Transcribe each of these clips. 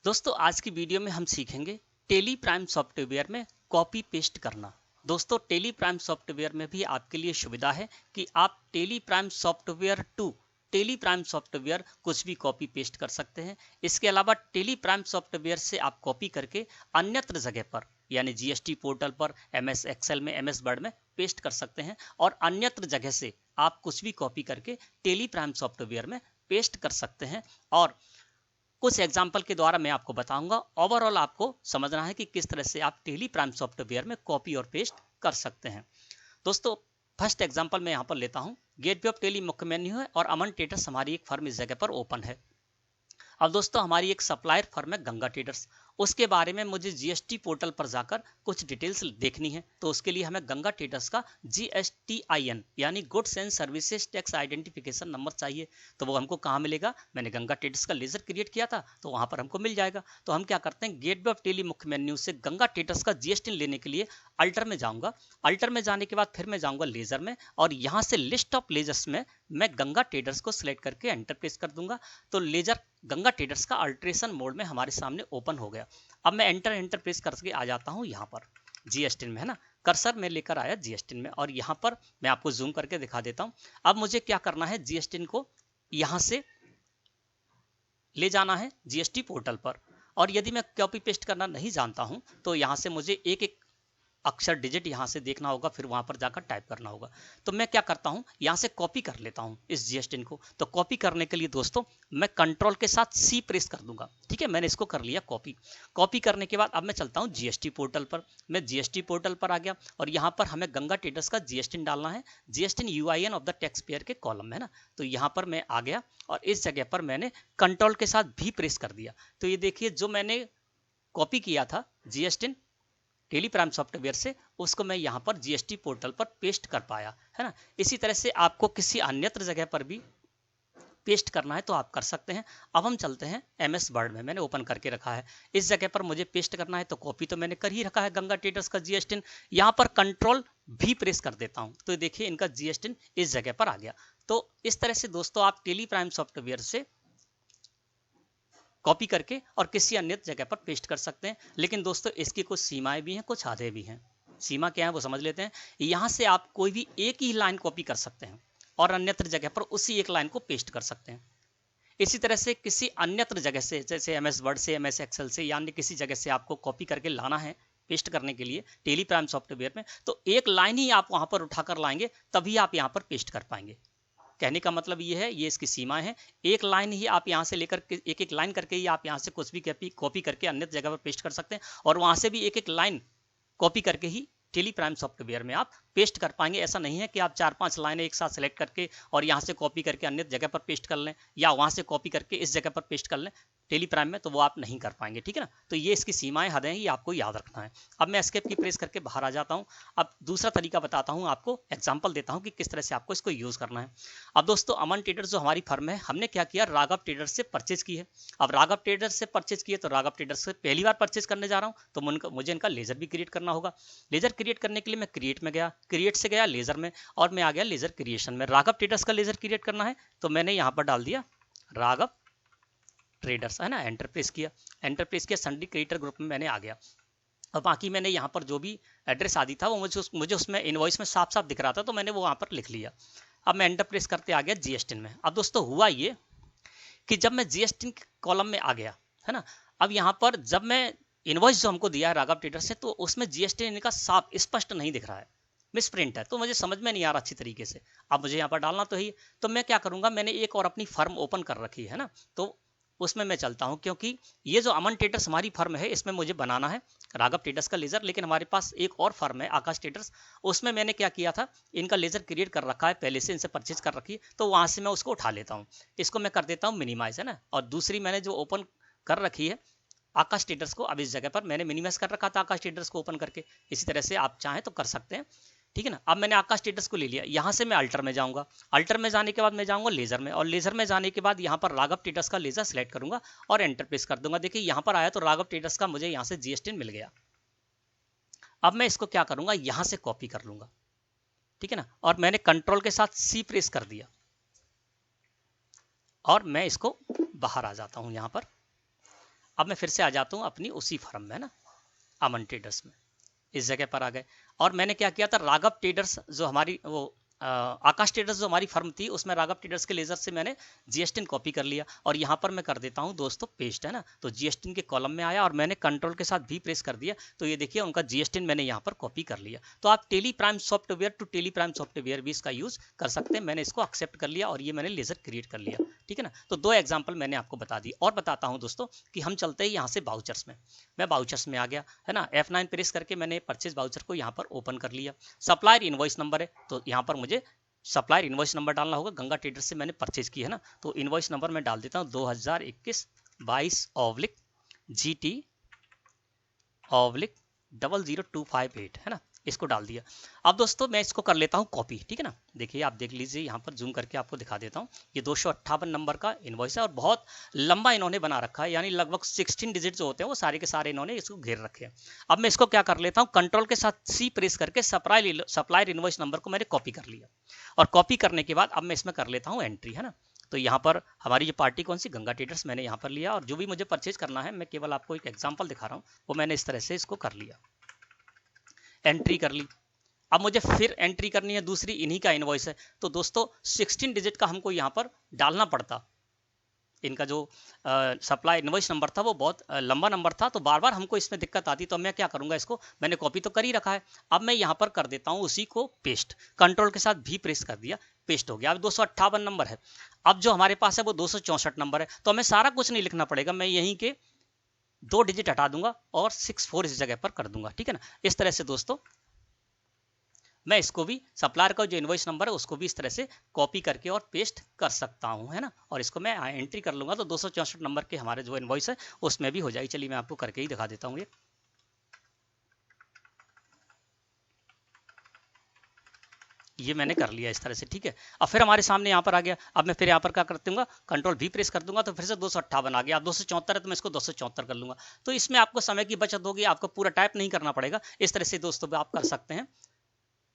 दोस्तों आज की वीडियो में हम सीखेंगे टेली प्राइम सॉफ्टवेयर में कॉपी पेस्ट करना। दोस्तों टेली प्राइम सॉफ्टवेयर में भी आपके लिए सुविधा है कि आप Tally Prime software to Tally Prime software कुछ भी कॉपी पेस्ट कर सकते हैं। इसके अलावा टेली प्राइम सॉफ्टवेयर से आप कॉपी करके अन्यत्र जगह पर यानी जीएसटी पोर्टल पर, एमएस एक्सेल में, एमएस वर्ड में पेस्ट कर सकते हैं और अन्यत्र जगह से आप कुछ भी कॉपी करके टेली प्राइम सॉफ्टवेयर में पेस्ट कर सकते हैं। और कुछ एग्जाम्पल के द्वारा मैं आपको बताऊंगा। ओवरऑल आपको समझना है कि किस तरह से आप टेली प्राइम सॉफ्टवेयर में कॉपी और पेस्ट कर सकते हैं। दोस्तों फर्स्ट एग्जाम्पल मैं यहाँ पर लेता हूँ। गेटवे ऑफ टेली मुख्य मेन्यू है और अमन ट्रेडर्स हमारी एक फर्म इस जगह पर ओपन है। अब दोस्तों हमारी एक सप्लायर फर्म है गंगा ट्रेडर्स। उसके बारे में मुझे जीएसटी पोर्टल पर जाकर कुछ डिटेल्स देखनी है, तो उसके लिए हमें गंगा ट्रेडर्स का GSTIN यानी goods and services tax identification number चाहिए। तो वो हमको कहाँ मिलेगा? मैंने गंगा ट्रेडर्स का लेजर क्रिएट किया था तो वहां पर हमको मिल जाएगा। तो हम क्या करते हैं, गेटवे ऑफ टेली मुख्य मेन्यू से गंगा ट्रेडर्स का GSTIN लेने के लिए अल्टर में जाऊंगा। अल्टर में जाने के बाद फिर मैं जाऊंगा लेजर में और यहाँ से लिस्ट ऑफ लेजर्स में मैं गंगा ट्रेडर्स को सिलेक्ट करके एंटर प्रेस कर दूंगा। तो लेजर गंगा ट्रेडर्स का अल्ट्रेशन मोड में हमारे सामने ओपन हो गया। अब मैं एंटर प्रेस करके आ जाता हूँ यहाँ पर जीएसटी में, है ना। कर्सर में लेकर आया जीएसटी में और यहाँ पर मैं आपको जूम करके दिखा देता हूँ। अब मुझे क्या करना है, जीएसटी को यहाँ से ले जाना है जीएसटी पोर्टल पर। और यदि मैं कॉपी पेस्ट करना नहीं जानता हूँ तो यहाँ से मुझे एक एक अक्षर डिजिट यहाँ से देखना होगा, फिर वहां पर जाकर टाइप करना होगा। तो मैं क्या करता हूँ, यहाँ से कॉपी कर लेता हूँ इस जीएसटी को। तो कॉपी करने के लिए दोस्तों मैं कंट्रोल के साथ C प्रेस कर दूंगा। ठीक है, मैंने इसको कर लिया कॉपी। कॉपी करने के बाद अब मैं चलता हूँ जीएसटी पोर्टल पर। मैं जीएसटी पोर्टल पर आ गया और यहाँ पर हमें गंगा ट्रेडर्स का जीएसटी डालना है, GST UIN of the tax payer के कॉलम में, है ना। तो यहाँ पर मैं आ गया और इस जगह पर मैंने कंट्रोल के साथ V प्रेस कर दिया। तो ये देखिए जो मैंने कॉपी किया था जीएसटी टेली प्राइम सॉफ्टवेयर से, उसको मैं यहाँ पर जीएसटी पोर्टल पर पेस्ट कर पाया, है ना। इसी तरह से आपको किसी अन्यत्र जगह पर भी पेस्ट करना है तो आप कर सकते हैं। अब हम चलते हैं एमएस वर्ड में, मैंने ओपन करके रखा है। इस जगह पर मुझे पेस्ट करना है तो कॉपी तो मैंने कर ही रखा है गंगा ट्रेडर्स का जीएसटी। यहाँ पर कंट्रोल भी प्रेस कर देता हूँ तो देखिए इनका जीएसटी इस जगह पर आ गया। तो इस तरह से दोस्तों आप टेली प्राइम सॉफ्टवेयर से कॉपी करके और किसी अन्य जगह पर पेस्ट कर सकते हैं। लेकिन दोस्तों इसकी कुछ सीमाएं भी हैं, कुछ आधे भी हैं। सीमा क्या है वो समझ लेते हैं। यहाँ से आप कोई भी एक ही लाइन कॉपी कर सकते हैं और अन्यत्र जगह पर उसी एक लाइन को पेस्ट कर सकते हैं। इसी तरह से किसी अन्यत्र जगह से, जैसे एमएस वर्ड से, एमएस एक्सेल से, यानी किसी जगह से आपको कॉपी करके लाना है पेस्ट करने के लिए टेली प्राइम सॉफ्टवेयर में, तो एक लाइन ही आप वहां पर उठाकर लाएंगे तभी आप यहाँ पर पेस्ट कर पाएंगे। कहने का मतलब ये है, ये इसकी सीमा है। एक लाइन ही आप यहाँ से लेकर एक एक लाइन करके ही आप यहाँ से कुछ भी कॉपी करके अन्य जगह पर पेस्ट कर सकते हैं और वहां से भी एक एक लाइन कॉपी करके ही टेली प्राइम सॉफ्टवेयर में आप पेस्ट कर पाएंगे। ऐसा नहीं है कि आप 4-5 लाइनें एक साथ सेलेक्ट करके और यहाँ से कॉपी करके अन्य जगह पर पेस्ट कर लें या वहां से कॉपी करके इस जगह पर पेस्ट कर लें टेली प्राइम में, तो वो आप नहीं कर पाएंगे। ठीक है ना। तो ये इसकी सीमाएं, हदें ही आपको याद रखना है। अब मैं एस्केप की प्रेस करके बाहर आ जाता हूँ। अब दूसरा तरीका बताता हूँ आपको, एग्जाम्पल देता हूँ कि किस तरह से आपको इसको यूज करना है। अब दोस्तों अमन ट्रेडर्स जो हमारी फर्म है, हमने क्या किया, राघव ट्रेडर्स से परचेज की है। अब राघव ट्रेडर्स से परचेज किए तो राघव ट्रेडर्स से पहली बार परचेज करने जा रहा हूँ तो मुझे इनका लेजर भी क्रिएट करना होगा। लेजर क्रिएट करने के लिए मैं क्रिएट में गया, क्रिएट से गया लेजर में और मैं आ गया लेजर क्रिएशन में। राघव ट्रेडर्स का लेजर क्रिएट करना है तो मैंने यहाँ पर डाल दिया राघव ट्रेडर्स, है ना। एंटर प्रेस किया संडी क्रिएटर ग्रुप में मैंने आ गया। और बाकी मैंने यहाँ पर जो भी एड्रेस आदि था वो मुझे उसमें इनवॉइस में साफ साफ दिख रहा था तो मैंने वो वहाँ पर लिख लिया। अब मैं एंटर प्रेस करते आ गया जीएसटी में। अब दोस्तों हुआ ये कि जब मैं जीएसटी कॉलम में आ गया, है ना, अब यहाँ पर जब मैं इनवॉइस जो हमको दिया है राघव ट्रेडर से तो उसमें जीएसटी इनका साफ स्पष्ट नहीं दिख रहा है, मिस प्रिंट है, तो मुझे समझ में नहीं आ रहा अच्छी तरीके से। अब मुझे यहाँ पर डालना तो ही, तो मैं क्या करूंगा, मैंने एक और अपनी फर्म ओपन कर रखी है ना, तो उसमें मैं चलता हूं क्योंकि ये जो अमन ट्रेडर्स हमारी फर्म है इसमें मुझे बनाना है राघव ट्रेडर्स का लेजर। लेकिन हमारे पास एक और फर्म है आकाश ट्रेडर्स, उसमें मैंने क्या किया था, इनका लेजर क्रिएट कर रखा है पहले से, इनसे परचेज कर रखी है, तो वहां से मैं उसको उठा लेता हूँ। इसको मैं कर देता हूँ मिनिमाइज, है ना। और दूसरी मैंने जो ओपन कर रखी है आकाश ट्रेडर्स को, अब इस जगह पर मैंने मिनिमाइज कर रखा था आकाश ट्रेडर्स को ओपन करके। इसी तरह से आप चाहें तो कर सकते हैं। ठीक है ना। अब मैंने आकाश स्टेटस को ले लिया, यहाँ से मैं अल्टर में जाऊंगा, अल्टर में जाने के बाद मैं जाऊंगा लेजर में और लेजर में जाने के बाद यहाँ पर राघव ट्रेडर्स का लेजर सेलेक्ट करूंगा और एंटर प्रेस कर दूंगा। देखिए यहाँ पर आया तो राघव ट्रेडर्स का मुझे यहाँ से जीएसटी मिल गया। अब मैं इसको क्या करूंगा, यहाँ से कॉपी कर लूंगा। ठीक है ना। और मैंने कंट्रोल के साथ C प्रेस कर दिया और मैं इसको बाहर आ जाता हूँ यहाँ पर। अब मैं फिर से आ जाता हूँ अपनी उसी फर्म में, है ना, अमन ट्रेडर्स में, इस जगह पर आ गए। और मैंने क्या किया था, राघव ट्रेडर्स जो हमारी वो आकाश ट्रेडर्स जो हमारी फर्म थी, उसमें राघव ट्रेडर्स के लेजर से मैंने जीएसटी कॉपी कर लिया और यहाँ पर मैं कर देता हूँ दोस्तों पेस्ट, है ना। तो जीएसटी के कॉलम में आया और मैंने कंट्रोल के साथ भी प्रेस कर दिया, तो ये देखिए उनका जीएसटी मैंने यहाँ पर कॉपी कर लिया। तो आप Tally Prime software to Tally Prime software भी इसका यूज कर सकते हैं। मैंने इसको एक्सेप्ट कर लिया और ये मैंने लेजर क्रिएट कर लिया, ठीक है ना। तो 2 एग्जाम्पल मैंने आपको बता दी और बताता हूँ दोस्तों कि हम चलते हैं यहाँ से बाउचर्स में। मैं बाउचर्स में आ गया, है ना, F9 प्रेस करके मैंने परचेज बाउचर को यहाँ पर ओपन कर लिया। सप्लायर इनवॉइस नंबर है, तो यहाँ पर मुझे सप्लायर इनवॉइस नंबर डालना होगा। गंगा ट्रेडर्स से मैंने परचेज की है ना, तो इनवॉइस नंबर मैं डाल देता हूँ 2021/GT/00258, है ना, इसको डाल दिया। अब दोस्तों मैं इसको कर लेता हूँ कॉपी, ठीक है ना। देखिए आप देख लीजिए, यहाँ पर जूम करके आपको दिखा देता हूँ। ये 258 नंबर का इनवॉइस है और बहुत लंबा इन्होंने बना रखा है, यानी लगभग 16 डिजिट जो होते हैं वो सारे के सारे इन्होंने इसको घेर रखे हैं। अब मैं इसको क्या कर लेता हूँ, कंट्रोल के साथ सी प्रेस करके सप्लायर इनवॉइस नंबर को मैंने कॉपी कर लिया और कॉपी करने के बाद अब मैं इसमें कर लेता हूँ एंट्री, है ना। तो यहाँ पर हमारी जो पार्टी कौन सी, गंगा ट्रेडर्स, मैंने यहाँ पर लिया और जो भी मुझे परचेज करना है, मैं केवल आपको एक एग्जांपल दिखा रहा हूँ, वो मैंने इस तरह से इसको कर लिया, एंट्री कर ली। अब मुझे फिर एंट्री करनी है दूसरी, इन्हीं का इनवॉइस है, तो दोस्तों 16 डिजिट का हमको यहाँ पर डालना पड़ता। इनका जो सप्लाई इनवॉइस नंबर था वो बहुत लंबा नंबर था, तो बार बार हमको इसमें दिक्कत आती। तो मैं क्या करूंगा, इसको मैंने कॉपी तो कर ही रखा है, अब मैं यहाँ पर कर देता हूँ उसी को पेस्ट। कंट्रोल के साथ भी प्रेस कर दिया, पेस्ट हो गया। अब 258 नंबर है, अब जो हमारे पास है वो 264 नंबर है, तो हमें सारा कुछ नहीं लिखना पड़ेगा, मैं यहीं के 2 डिजिट हटा दूंगा और 64 इस जगह पर कर दूंगा, ठीक है ना। इस तरह से दोस्तों मैं इसको भी सप्लायर का जो इनवॉइस नंबर है उसको भी इस तरह से कॉपी करके और पेस्ट कर सकता हूं, है ना। और इसको मैं एंट्री कर लूंगा तो 264 नंबर के हमारे जो इनवॉइस है उसमें भी हो जाएगी। चलिए मैं आपको करके ही दिखा देता हूँ। ये मैंने कर लिया इस तरह से, ठीक है। अब फिर हमारे सामने यहाँ पर आ गया। अब मैं फिर यहाँ पर क्या कर दूंगा, कंट्रोल भी प्रेस कर दूंगा, तो फिर से 258 आ गया। अब 274 है तो मैं इसको 274 कर लूंगा। तो इसमें आपको समय की बचत होगी, आपको पूरा टाइप नहीं करना पड़ेगा। इस तरह से दोस्तों आप कर सकते हैं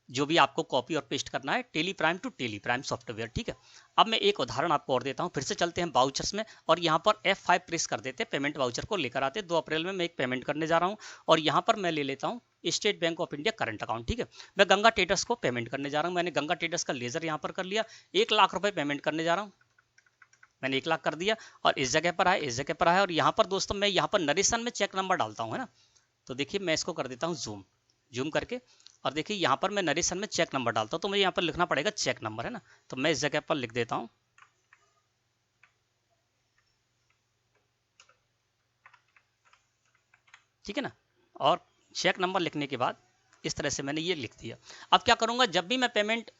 जो भी आपको कॉपी और पेस्ट करना है, Tally Prime to Tally Prime software, ठीक है। अब मैं एक उदाहरण आपको और देता हूं, फिर से चलते हैं बाउचर्स में और यहाँ पर F5 प्रेस कर देते हैं, पेमेंट वाउचर को लेकर आते। 2 अप्रैल में मैं एक पेमेंट करने जा रहा हूँ और यहाँ पर मैं ले लेता हूँ state bank of India current account, ठीक है। मैं गंगा ट्रेडर्स को पेमेंट करने जा रहा हूँ। मैंने गंगा ट्रेडर्स का लेजर यहाँ पर कर लिया, 1 लाख रुपए पेमेंट करने जा रहा हूँ। मैंने 1 लाख कर दिया और इस जगह पर आए, इस जगह पर आया और यहाँ पर दोस्तों मैं यहाँ पर नरेशन में चेक नंबर डालता हूँ, है ना। तो देखिए मैं इसको कर देता हूँ जूम करके और देखिए यहाँ पर मैं नरेशन में चेक नंबर डालता हूँ, तो मुझे यहाँ पर लिखना पड़ेगा चेक नंबर, है ना। तो मैं इस जगह पर लिख देता हूँ, ठीक है ना। और चेक नंबर लिखने के बाद इस तरह से मैंने ये लिख दिया। अब क्या करूंगा, जब भी मैं पेमेंट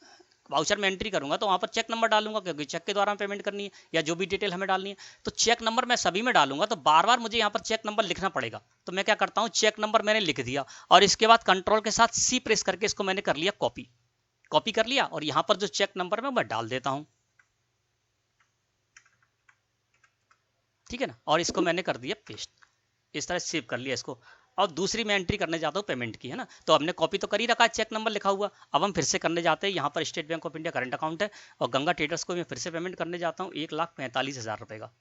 वाउचर में एंट्री करूंगा तो वहां पर चेक नंबर डालूंगा, क्योंकि चेक के द्वारा पेमेंट करनी है या जो भी डिटेल हमें डालनी है। तो चेक नंबर मैं सभी में डालूंगा, तो बार बार मुझे यहाँ पर चेक नंबर लिखना पड़ेगा। तो मैं क्या करता हूँ, चेक नंबर मैंने लिख दिया और इसके बाद कंट्रोल के साथ सी प्रेस करके इसको मैंने कर लिया कॉपी कर लिया और यहाँ पर जो चेक नंबर में मैं डाल देता हूँ, ठीक है ना। और इसको मैंने कर दिया पेस्ट, इस तरह सेव कर लिया इसको। और दूसरी मैं एंट्री करने जाता हूँ पेमेंट की, है ना। तो हमने कॉपी तो कर ही रखा है, चेक नंबर लिखा हुआ। अब हम फिर से करने जाते हैं, यहाँ पर state bank of India current account है और गंगा ट्रेडर्स को मैं फिर से पेमेंट करने जाता हूँ 1,45,000 रुपए का।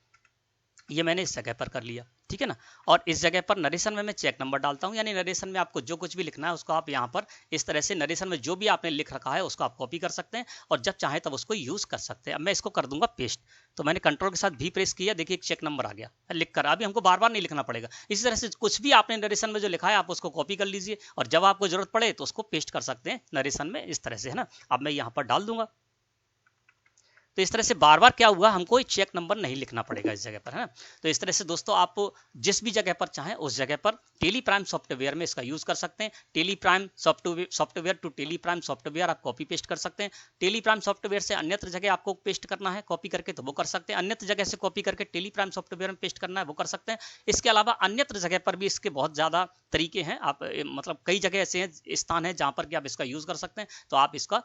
ये मैंने इस जगह पर कर लिया, ठीक है ना। और इस जगह पर नरेशन में मैं चेक नंबर डालता हूँ, यानी नरेशन में आपको जो कुछ भी लिखना है उसको आप यहाँ पर इस तरह से नरेशन में जो भी आपने लिख रखा है उसको आप कॉपी कर सकते हैं और जब चाहे तब उसको यूज कर सकते हैं। अब मैं इसको कर दूंगा पेस्ट। तो मैंने कंट्रोल के साथ भी प्रेस किया, देखिए एक चेक नंबर आ गया लिख कर। अभी हमको बार बार नहीं लिखना पड़ेगा। इसी तरह से कुछ भी आपने नरेशन में जो लिखा है आप उसको कॉपी कर लीजिए और जब आपको जरूरत पड़े तो उसको पेस्ट कर सकते हैं नरेशन में, इस तरह से, है ना। अब मैं यहाँ पर डाल दूंगा। तो इस तरह से बार बार क्या हुआ, हमको चेक नंबर नहीं लिखना पड़ेगा इस जगह पर, है ना। तो इस तरह से दोस्तों आप जिस भी जगह पर चाहें उस जगह पर टेली प्राइम सॉफ्टवेयर में इसका यूज कर सकते हैं। Tally Prime software to Tally Prime software आप कॉपी पेस्ट कर सकते हैं। टेली प्राइम सॉफ्टवेयर से अन्यत्र जगह आपको पेस्ट करना है कॉपी करके तो वो कर सकते हैं, अन्यत्र जगह से कॉपी करके टेली प्राइम सॉफ्टवेयर में पेस्ट करना है वो कर सकते हैं। इसके अलावा अन्यत्र जगह पर भी इसके बहुत ज्यादा तरीके हैं। आप मतलब कई जगह ऐसे हैं, स्थान है जहां पर कि आप इसका यूज कर सकते हैं। तो आप इसका,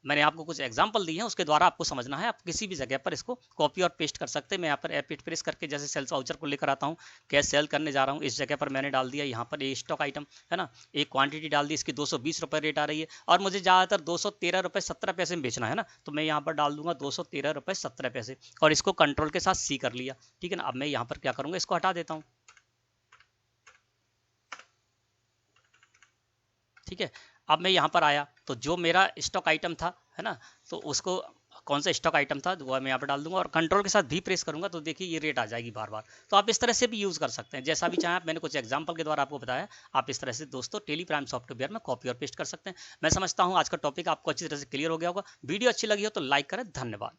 मैंने आपको कुछ एग्जांपल दी है उसके द्वारा आपको समझना है, आप किसी भी जगह पर इसको कॉपी और पेस्ट कर सकते हैं। मैं यहाँ पर एप प्रेस करके जैसे सेल्स वाउचर को लेकर आता हूँ, कैश सेल करने जा रहा हूँ, इस जगह पर मैंने डाल दिया। यहाँ पर ये स्टॉक आइटम है ना, एक क्वांटिटी डाल दी, इसकी 220 रुपये रेट आ रही है और मुझे ज़्यादातर 213 रुपये 17 पैसे में बेचना है ना। तो मैं यहाँ पर डाल दूंगा 213 रुपये 17 पैसे और इसको कंट्रोल के साथ सी कर लिया, ठीक है ना। अब मैं यहाँ पर क्या करूँगा, इसको हटा देता हूँ। ठीक है। अब मैं यहाँ पर आया तो जो मेरा स्टॉक आइटम था, है ना, तो उसको कौन सा स्टॉक आइटम था वो मैं यहाँ पर डाल दूंगा और कंट्रोल के साथ भी प्रेस करूंगा तो देखिए ये रेट आ जाएगी बार बार। तो आप इस तरह से भी यूज़ कर सकते हैं, जैसा भी चाहें आप। मैंने कुछ एग्जांपल के द्वारा आपको बताया, आप इस तरह से दोस्तों टेली प्राइम सॉफ्टवेयर में कॉपी और पेस्ट कर सकते हैं। मैं समझता हूँ आज का टॉपिक आपको अच्छी तरह से क्लियर हो गया होगा। वीडियो अच्छी लगी हो तो लाइक करें। धन्यवाद।